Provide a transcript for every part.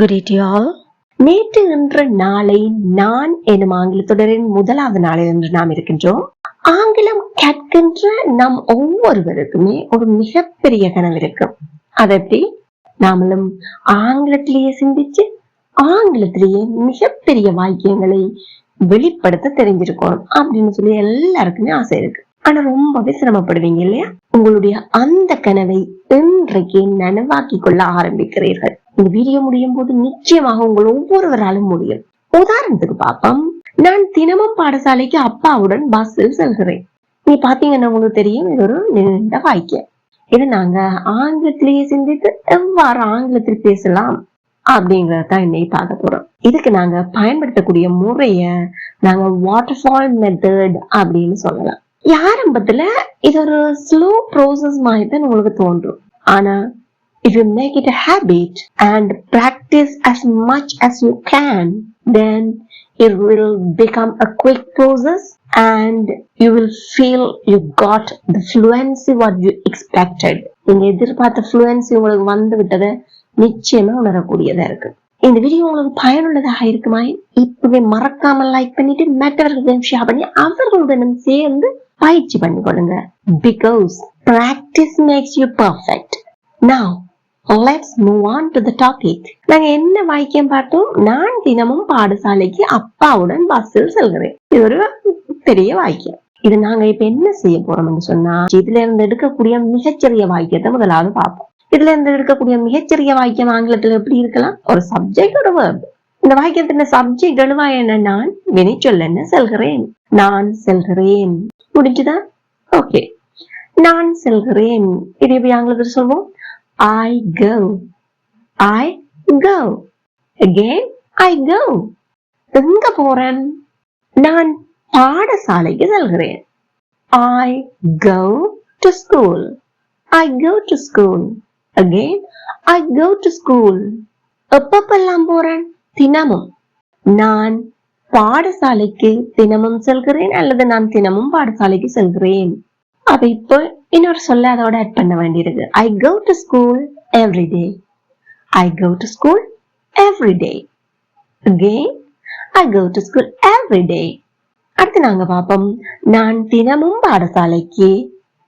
Good day to you all. நேற்று என்ற நாளை நான் எனும் ஆங்கில தொடரின் முதலாவது நாளில் என்று நாம் இருக்கின்றோம். ஆங்கிலம் கற்கின்ற நம் ஒவ்வொருவருக்குமே ஒரு மிகப்பெரிய கனவு இருக்கும். அதை நாமளும் ஆங்கிலத்திலேயே சிந்திச்சு ஆங்கிலத்திலேயே மிகப்பெரிய வாக்கியங்களை வெளிப்படுத்த தெரிஞ்சிருக்கணும் அப்படின்னு சொல்லி எல்லாருக்குமே ஆசை இருக்கு. ஆனா ரொம்பவே சிரமப்படுவீங்க இல்லையா? உங்களுடைய அந்த கனவை இன்றைக்கு நனவாக்கி கொள்ள ஆரம்பிக்கிறீர்கள். இந்த வீடியோ முடியும் போது நிச்சயமாக உங்கள் ஒவ்வொருவராலும் முடியும். உதாரணத்துக்கு பார்ப்போம். நான் தினமும் பாடசாலைக்கு அப்பாவுடன் பஸ்ஸில் செல்கிறேன். நீ பாத்தீங்கன்னா உங்களுக்கு தெரியும், இது ஒரு நீண்ட வாக்கியம். இது நாங்க ஆங்கிலத்திலேயே சிந்தித்து எவ்வாறு ஆங்கிலத்தில் பேசலாம் அப்படிங்கறதான் இன்னைக்கு பார்க்க போறோம். இதுக்கு நாங்க பயன்படுத்தக்கூடிய முறைய நாங்க வாட்டர்ஃபால் மெத்தட் அப்படின்னு சொல்லலாம். ஆரம்பத்துல இது ஒரு ஸ்லோ ப்ரோசஸ் மாதிரி தான் உங்களுக்கு தோன்றும். ஆனா if you make it a habit and practice as much as you can, then it will become a quick process and you will feel you got the fluency what you expected. நீங்க எதிர்பார்த்த fluency உங்களுக்கு வந்து விட்டதை நிச்சயமா உணரக்கூடியதா இருக்கு. இந்த video உங்களுக்கு பயனுள்ளதாக இருக்குமா? இப்பவே மறக்காம லைக் பண்ணிட்டு மற்றவர்களுடன் ஷேர் பண்ணி அவர்களுடன் சேர்ந்து பயிற்சி பண்ணிக்கொள்ளுங்க. Because practice makes you perfect. Now let's move on to the topic. நாங்க என்ன வாக்கியம் பார்த்தோம்? நான் தினமும் பாடசாலைக்கு அப்பாவுடன் பஸ்ஸில் செல்கிறேன். இது ஒரு பெரிய வாக்கியம். இது நாங்க இப்ப என்ன செய்ய போறோம்னு சொன்னா, இதுல இருந்து எடுக்கக்கூடிய மிகச்சிறிய வாக்கியத்தை முதலாவது பார்ப்போம். இதுல இருந்து எடுக்கக்கூடிய மிகச்சிறிய வாக்கியம் ஆங்கிலத்துல எப்படி இருக்கலாம்? ஒரு சப்ஜெக்ட், ஒரு verb. இந்த வாக்கியத்தின் சப்ஜெக்ட் எழுவா என்ன? நான், வினைச்சொல் என்ன? செல்கிறேன். நான் செல்கிறேன். முடிஞ்சுதா? ஓகே, நான் செல்கிறேன். இது எப்படி ஆங்கிலத்தில் சொல்வோம்? I go. I go. Again, I go. எங்க போறேன்? நான் பாடசாலைக்கு செல்கிறேன். I go to school. I go to school. Again, I go to school. எப்பப்பெல்லாம் போறேன்? தினமும். நான் பாடசாலைக்கு தினமும் செல்கிறேன் அல்லது நான் தினமும் பாடசாலைக்கு செல்கிறேன். அப்ப இப்போ இன்னொரு சொல்ல அதோட ஆட் பண்ண வேண்டியிருக்கு. I go to school every day. I go to school every day. Again, I go to school every day. அடுத்து நாங்க பாப்போம். நான் தினமும் பாடசாலைக்கு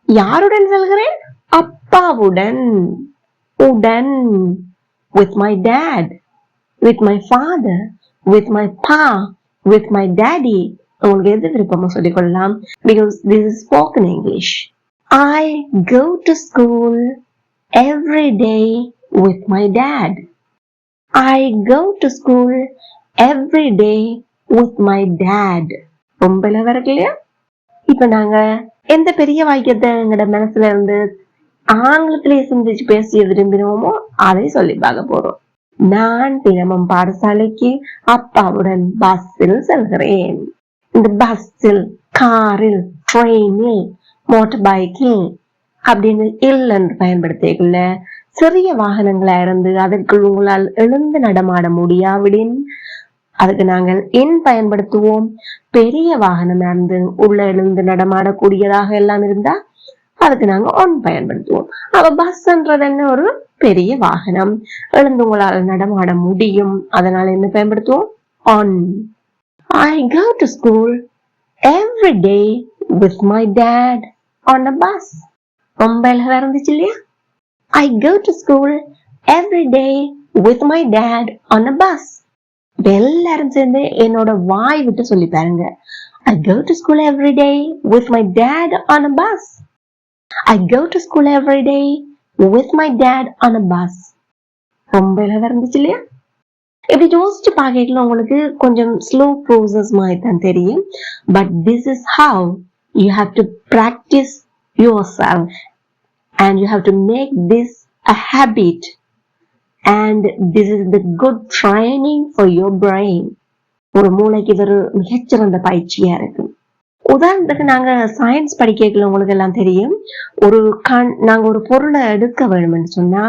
யாருடன் செல்கிறேன்? அப்பாவுடன். உடன். With my dad. With my father. With my pa. With my daddy. உங்களுக்கு எது விருப்பமோ சொல்லிக் கொள்ளலாம். Because this is spoken English. I go to school every day with my dad. I go to school every day with my dad. ரொம்ப இருக்கு இல்லையா? இப்ப நாங்க எந்த பெரிய வாக்கியத்தை எங்களோட மனசுல இருந்து ஆங்கிலத்திலேயே சிந்திச்சு பேசிய விரும்பினோமோ அதை சொல்லி பார்க்க போறோம். நான் தினமும் பாடசாலைக்கு அப்பாவுடன் பஸ்ஸில் செல்கிறேன். இந்த பஸ்ஸில், காரில், ட்ரெயினில், மோட்டார் பைக்கில் அப்படின்னு இல்லைன்னு பயன்படுத்திக்கல. சிறிய வாகனங்களா இருந்து அதற்குள் உங்களால் எழுந்து நடமாட முடியாவிடின் அதுக்கு நாங்கள் என் பயன்படுத்துவோம். பெரிய வாகனம் இருந்து உள்ள எழுந்து நடமாடக்கூடியதாக எல்லாம் இருந்தா அதுக்கு நாங்க ஒன் பயன்படுத்துவோம். அப்ப பஸ்ன்றது என்ன? ஒரு பெரிய வாகனம், எழுந்து உங்களால் நடமாட முடியும், அதனால என்ன பயன்படுத்துவோம்? on. I go to school every day with my dad on a bus. ரொம்ப அழகா இருந்துச்சு இல்லையா? I go to school every day with my dad on a bus. எல்லாரும் சேர்ந்து என்னோட வாய் விட்டு சொல்லி பாருங்க. I go to school every day with my dad on a bus. I go to school every day with my dad on a bus. ரொம்ப அழகா இருந்துச்சு இல்லையா? இப்படி யோசிச்சு பார்க்கல உங்களுக்கு கொஞ்சம் ஸ்லோ ப்ரோசஸ் மாதிரி தான் தெரியும். But this is how you have to practise yourself and you have to make this a habit and this is the good training for your brain. ஒரு மூளைக்கு இது ஒரு மிகச்சிறந்த பயிற்சியா இருக்கு. உதாரணத்துக்கு நாங்க சயின்ஸ் படிக்கல உங்களுக்கு எல்லாம் தெரியும். நாங்க ஒரு பொருளை எடுக்க வேணும்னு சொன்னா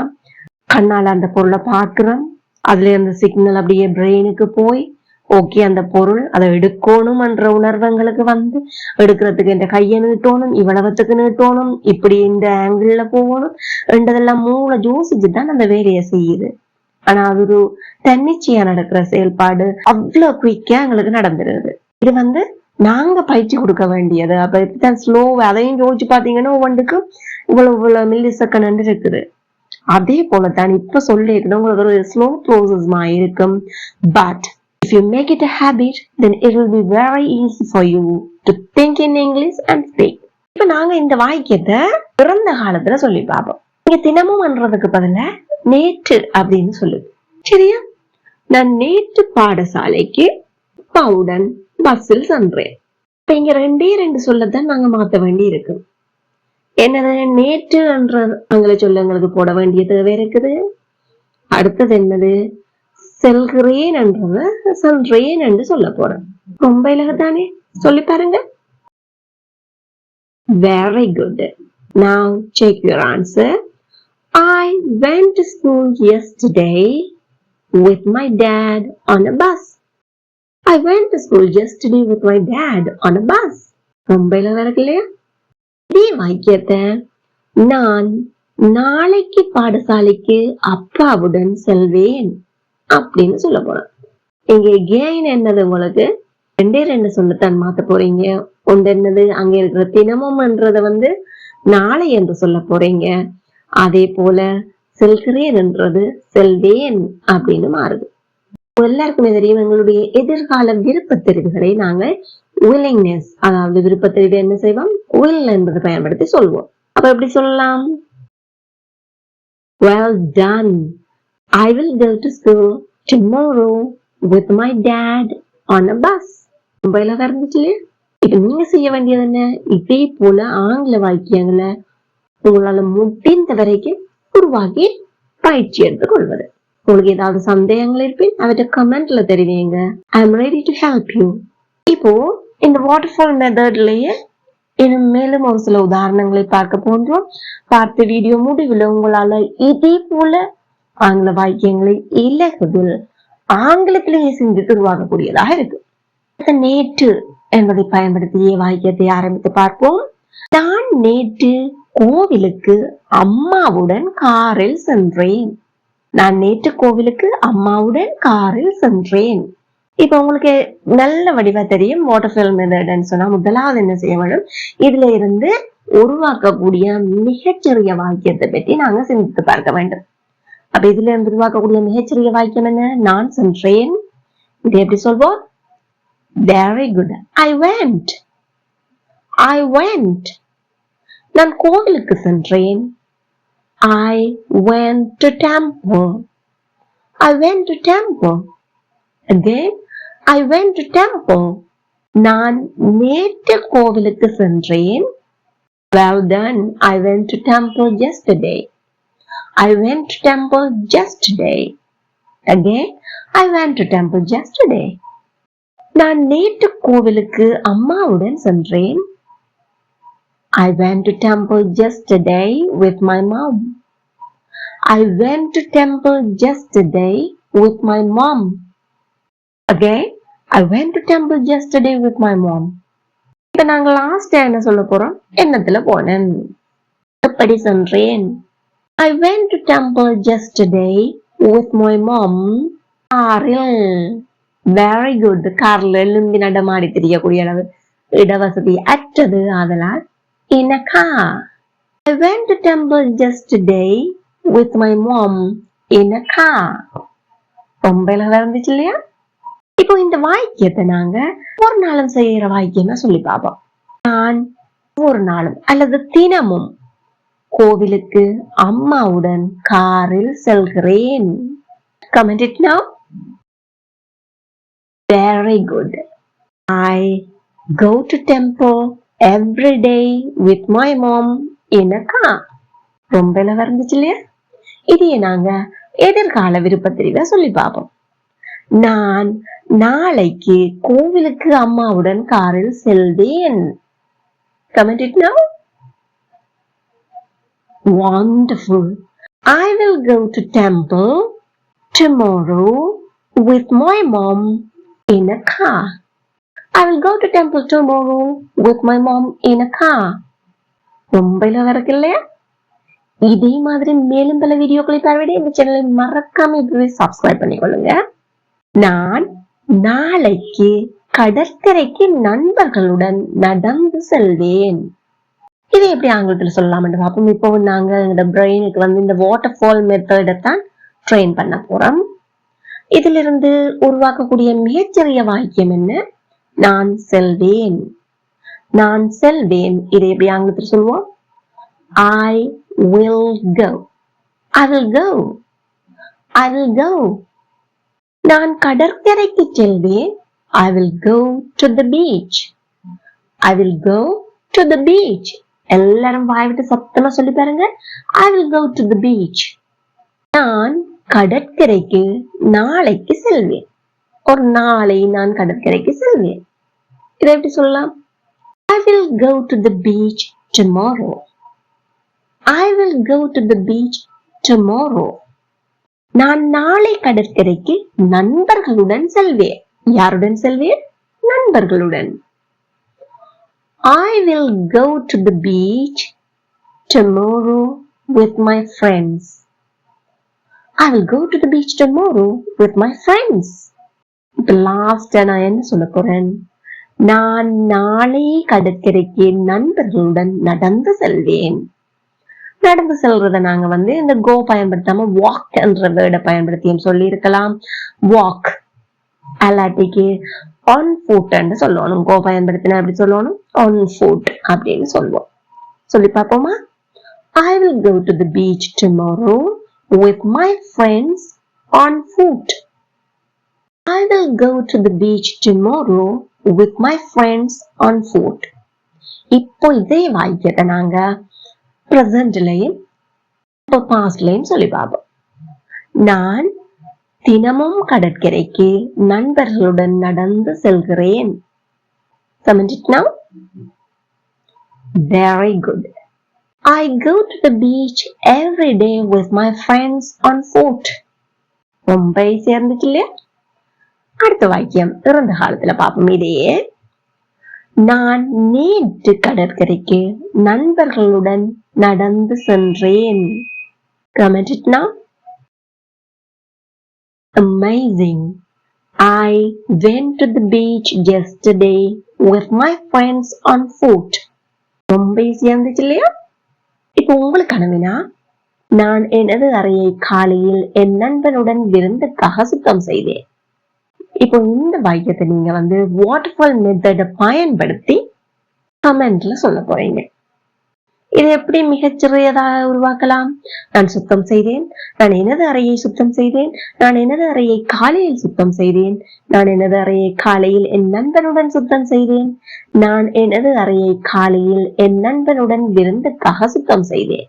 கண்ணால அந்த பொருளை பார்க்கிறோம். அதுல அந்த சிக்னல் அப்படியே பிரெயினுக்கு போய் ஓகே அந்த பொருள் அதை எடுக்கணும் என்ற உணர்வுங்களுக்கு வந்து எடுக்கிறதுக்கு இந்த கையை நீட்டணும், இவ்வளவுத்துக்கு நீட்டணும், இப்படி இந்த ஆங்கிள் போகணும் என்றதெல்லாம் மூளை யோசிச்சுதான் அந்த வேலையை செய்யுது. ஆனா அது ஒரு தன்னிச்சையா நடக்கிற செயல்பாடு, அவ்வளவு குயிக்கா எங்களுக்கு நடந்துருது. இது நாங்க பயிற்சி கொடுக்க வேண்டியது. அப்ப இப்படித்தான் ஸ்லோ, அதையும் யோசிச்சு பாத்தீங்கன்னா ஒவ்வொன்றுக்கு இவ்வளவு மில்லி செகண்ட் இருக்குது. அதே போலதான் இப்ப சொல்லிருக்கணும், உங்களுக்கு ஒரு ஸ்லோ ப்ரோசஸ் மாதிரி இருக்கும். But if you make it a habit, then it will be very easy for you to think in English and speak. இப்ப நாங்க இந்த வாக்கியத்தை பிறந்த காலத்துல சொல்லி பார்ப்போம். நீங்க தினமும் பண்றதுக்கு பதிலா நேற்று அப்படின்னு சொல்லுது. சரியா? நான் நேற்று பாடசாலைக்கு அப்பாவுடன் பஸ்ஸில் சென்றேன். இப்ப இங்க ரெண்டு சொல்லத்தான் நாங்க மாத்த வேண்டி இருக்கு. என்னது? நேற்று என்ற ஆங்கில சொல்ல எங்களுக்கு போட வேண்டிய தேவை இருக்குது. அடுத்தது என்னது? செல்கிறேன் என்றது சென்றேன் என்று சொல்ல போறேன். ரொம்ப இலகுதானே? சொல்லி பாருங்க. Very good. Now check your answer. I went to school yesterday with my dad on a bus. I went to school yesterday with my dad on a bus. ரொம்ப இலகா இருக்கு இல்லையா? இதே வாக்கியத்தை நான் நாளைக்கு பாடசாலைக்கு அப்பாவுடன் செல்வேன் அப்படின்னு சொல்ல போறேன். இங்க கெயின் என்னது? உங்களுக்கு ரெண்டு சொல்லத்தான் மாத்த போறீங்க. ஒன்று என்னது? அங்க இருக்கிற தினமும்ன்றத நாளை என்று சொல்ல போறீங்க. அதே போல செல்கிறேன் என்றது செல்வேன் அப்படின்னு மாறுது. எல்லாருக்குமே தெரியும், எங்களுடைய எதிர்கால விருப்ப தெரிவுகளை நாங்கள் willingness, அதாவது விருப்ப தெரிவு என்ன செய்வோம்? will என்பதை பயன்படுத்தி சொல்வோம். அப்ப எப்படி சொல்லலாம்? Well done. I will go to school tomorrow with my dad on a bus. ரொம்ப இலவா இருந்துச்சு. இப்ப நீங்க செய்ய வேண்டியது என்ன? இதே போல ஆங்கில வாக்கியங்களை உங்களால முடிந்த வரைக்கும் உருவாக்கி பயிற்சி எடுத்துக் கொள்வது. உங்களுக்கு ஏதாவது சந்தேகங்கள் இருப்பின் அவற்றை கமெண்ட்ல தெரிவிங்க. I am ready to help you. இப்போ இந்த வாட்டர்ஃபால் மெத்தட்லயே இன்னும் மேலும் ஒரு சில உதாரணங்களை பார்க்க போன்றோம். பார்த்த வீடியோ முடிவில் உங்களால இதே போல ஆங்கில வாக்கியங்களை இலகுவில் ஆங்கிலத்திலேயே சிந்தித்து உருவாக்கக்கூடியதாக இருக்கு. நேற்று என்பதை பயன்படுத்திய வாக்கியத்தை ஆரம்பித்து பார்ப்போம். நான் நேற்று கோவிலுக்கு அம்மாவுடன் காரில் சென்றேன். நான் நேற்று கோவிலுக்கு அம்மாவுடன் காரில் சென்றேன். இப்ப உங்களுக்கு நல்ல வடிவா தெரியும் வாட்டர்ஃபால் மெத்தட்னு சொன்னா முதலாவது என்ன செய்ய வேண்டும்? இதுல இருந்து உருவாக்கக்கூடிய மிகச்சிறிய வாக்கியத்தை பற்றி நாங்க சிந்தித்து பார்க்க வேண்டும். அப்ப இதுல இருந்து உருவாக்கக்கூடிய மிகச்சிறிய வாக்கியம் என்ன? நான் சென்றேன். இது எப்படி சொல்வோம்? Very good. I went. I went. நான் கோவிலுக்கு சென்றேன். I went to temple. I went to temple. Again, I went to temple. நான் நேற்று கோவிலுக்கு சென்றேன். Well done. I went to temple yesterday. I went to temple yesterday. Again, I went to temple yesterday. நான் நேற்று கோவிலுக்கு அம்மாவுடன் சென்றேன். I went to temple yesterday with my mom. I went to temple yesterday with my mom. Again, I went to temple yesterday with my mom. இப்ப நாங்க last என்ன சொல்ல போறோம்? என்னத்துல போனேன்? எப்படி சென்றேன்? I went to temple yesterday with my mom. காரில். Very good. கார்ல எழும்பி நடமாடி தெரியக்கூடிய அளவு இடவசதி அற்றது. அதனால் in a car. I went to temple yesterday with my mom in a car. ரொம்ப இலவா இருந்துச்சு இல்லையா? இப்போ இந்த வாக்கியத்தை நாங்க ஒரு நாளும் செய்யற வாக்கியமா சொல்லி பார்ப்போம். நான் ஒரு நாளும் அல்லது தினமும் கோவிலுக்கு அம்மாவுடன் காரில் செல்கிறேன். Comment it now. Very good. I go to temple every day with my mom in a car. ரொம்ப இலவா இருந்துச்சு இல்லையா? இதையே நாங்க எதிர்கால விருப்பத்திரிவா சொல்லி பார்ப்போம். நான் நாளைக்கு கோவிலுக்கு அம்மாவுடன் காரில் செல்வேன். Comment it now. Wonderful. I will go to temple tomorrow with my mom in a car. I will go to temple tomorrow with my mom in a car. ரொம்ப இலவா இருக்கு இல்லையா? இதே மாதிரி மேலும் பல வீடியோக்களை பார்வையிட இந்த சேனலை மறக்காம இப்பவே சப்ஸ்கிரைப் பண்ணிக்கொள்ளுங்க. நான் நாளைக்கு கடற்கரைக்கு நண்பர்களுடன் நடந்து செல்வேன். இதை எப்படி ஆங்கிலத்தில் சொல்லலாம் என்று பார்ப்போம். இப்போ நாங்க எங்களோட பிரெயினுக்கு வந்து இந்த வாட்டர் ஃபால் மெத்தடை தான் ட்ரெயின் பண்ண போறோம். இதிலிருந்து உருவாக்கக்கூடிய மிகச்சிறிய வாக்கியம் என்ன? நான் செல்வேன். நான் செல்வேன். இதை எப்படி ஆங்கிலத்தில் சொல்லுவோம்? I will go. I will go. I will go. நான் கடற்கரைக்கு செல்வேன். I will go to the beach. I will go to the beach. எல்லாரும் வாய்விட்டு சத்தமா சொல்லி பாருங்க. I will go to the beach. நான் கடற்கரைக்கு நாளைக்கு செல்வேன். ஒரு நாளை நான் கடற்கரைக்கு செல்வேன். இதை எப்படி சொல்லலாம்? I will go to the beach tomorrow. I will go to the beach tomorrow. நான் நாளை கடற்கரைக்கு நண்பர்களுடன் செல்வேன். யாருடன் செல்வேன்? நண்பர்களுடன். I will go to the beach tomorrow with my friends. I will go to the beach tomorrow with my friends. இப்ப last நான் என்ன சொல்ல போறேன்? நான் நாளை கடற்கரைக்கு நண்பர்களுடன் நடந்து செல்வேன். நடந்து செல்றத நாங்க வந்து இந்த கோ பயன்படுத்தாம வாக் என்ற வேர்டை பயன்படுத்தியும் சொல்லி இருக்கலாம். வாக் அல்லாட்டிக்கு ஆன் ஃபுட் என்று சொல்லணும். கோ பயன்படுத்தினா எப்படி சொல்லணும்? ஆன் ஃபுட் அப்படின்னு சொல்லுவோம். சொல்லி பார்ப்போமா? I will go to the beach tomorrow with my friends on foot. I will go to the beach tomorrow with my friends on foot. இப்போ இதே வாக்கியத்தை நாங்க பிரசன்ட்லயும் பாஸ்ட்லயும் சொல்லி பார்ப்போம். நான் தினமும் கடற்கரைக்கு நண்பர்களுடன் நடந்து செல்கிறேன். Now? Very good. I go to the beach every day with my friends on foot. ரொம்ப ஈஸியா இருந்துச்சு இல்லையா? அடுத்த வாக்கியம் இறந்த காலத்துல பார்ப்போம். இதையே நான் நேற்று கடற்கரைக்கு நண்பர்களுடன் நடந்து சென்றேன். Comment it now. Amazing. I went to the beach yesterday with my friends on foot. ரொம்ப ஈஸியா இருந்துச்சு இல்லையா? இப்போ உங்களுக்கான வினா, நான் எனது அறையை காலையில் என் நண்பனுடன் விருந்துக்காக சுத்தம் செய்தேன். இப்போ இந்த வாக்கியத்தை நீங்க வந்து வாட்டர்ஃபால் மெத்தடை பயன்படுத்தி கமெண்ட்ல சொல்ல போறீங்க. இதை எப்படி மிகச்சிறியதாக உருவாக்கலாம்? நான் சுத்தம் செய்தேன். நான் எனது அறையை சுத்தம் செய்தேன். நான் எனது அறையை காலையில் சுத்தம் செய்தேன். நான் எனது அறையை காலையில் என் நண்பனுடன் சுத்தம் செய்தேன். நான் எனது அறையை காலையில் என் நண்பனுடன் விருந்துக்காக சுத்தம் செய்தேன்.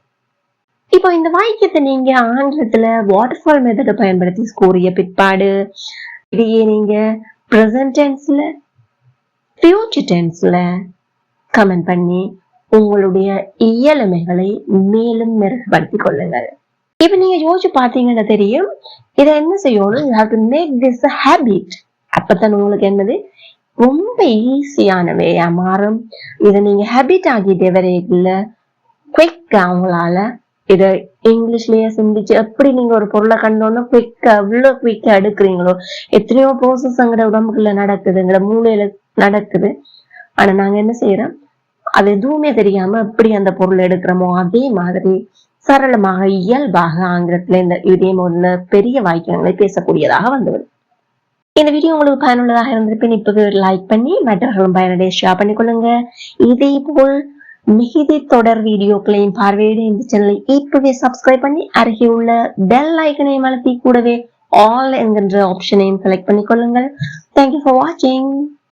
இப்போ இந்த வாக்கியத்தை நீங்க ஆங்கிலத்துல வாட்டர்ஃபால் மெத்தடை பயன்படுத்தி கூறிய பிற்பாடு இதையே நீங்க பிரசன்ட் டென்ஸ்ல, ஃபியூச்சர் டென்ஸ்ல கமெண்ட் பண்ணி உங்களுடைய இயலுமைகளை மேலும் மெருகுபடுத்திக் கொள்ளுங்கள். இப்ப நீங்க யோசிச்சு பாத்தீங்கன்னா தெரியும், இதை என்ன செய்யணும்? You have to make this a habit. அப்பதான் உங்களுக்கு என்னது ரொம்ப ஈஸியான வேயா மாறும். இதை நீங்க ஹேபிட் ஆகிட்டே வரையில குயிக்கா உங்களால இத இங்கிலீஷ்லயே சிந்திச்சு எப்படி நீங்க ஒரு பொருளை கண்டோன்னா குயிக்கா எவ்வளவு குயிக்கா எடுக்கிறீங்களோ, எத்தனையோ ப்ரோசஸ் எங்கட உடம்புக்குள்ள நடக்குது, எங்கட மூளையில நடக்குது. ஆனா நாங்க என்ன செய்யறோம்? அது எதுவுமே தெரியாம எப்படி அந்த பொருள் எடுக்கிறோமோ அதே மாதிரி சரளமாக இயல்பாக ஆங்கிலத்துல இந்த இதே முதல்ல பெரிய வாக்கியங்களை பேசக்கூடியதாக வந்துவிடும். இந்த வீடியோ உங்களுக்கு பயனுள்ளதாக இருந்திருப்பேன். இப்போது லைக் பண்ணி மற்றவர்களும் பயனடைய ஷேர் பண்ணிக்கொள்ளுங்க. இதே போல் மிகுதி தொடர் வீடியோக்களையும் பார்வையிட இந்த சேனலை இப்பவே சப்ஸ்கிரைப் பண்ணி அருகே உள்ள பெல் ஐக்கனையும் அழுத்தி கூடவே ஆல் என்கின்ற ஆப்ஷனையும் செலக்ட் பண்ணிக்கொள்ளுங்கள். தேங்க்யூ ஃபார் வாட்சிங்.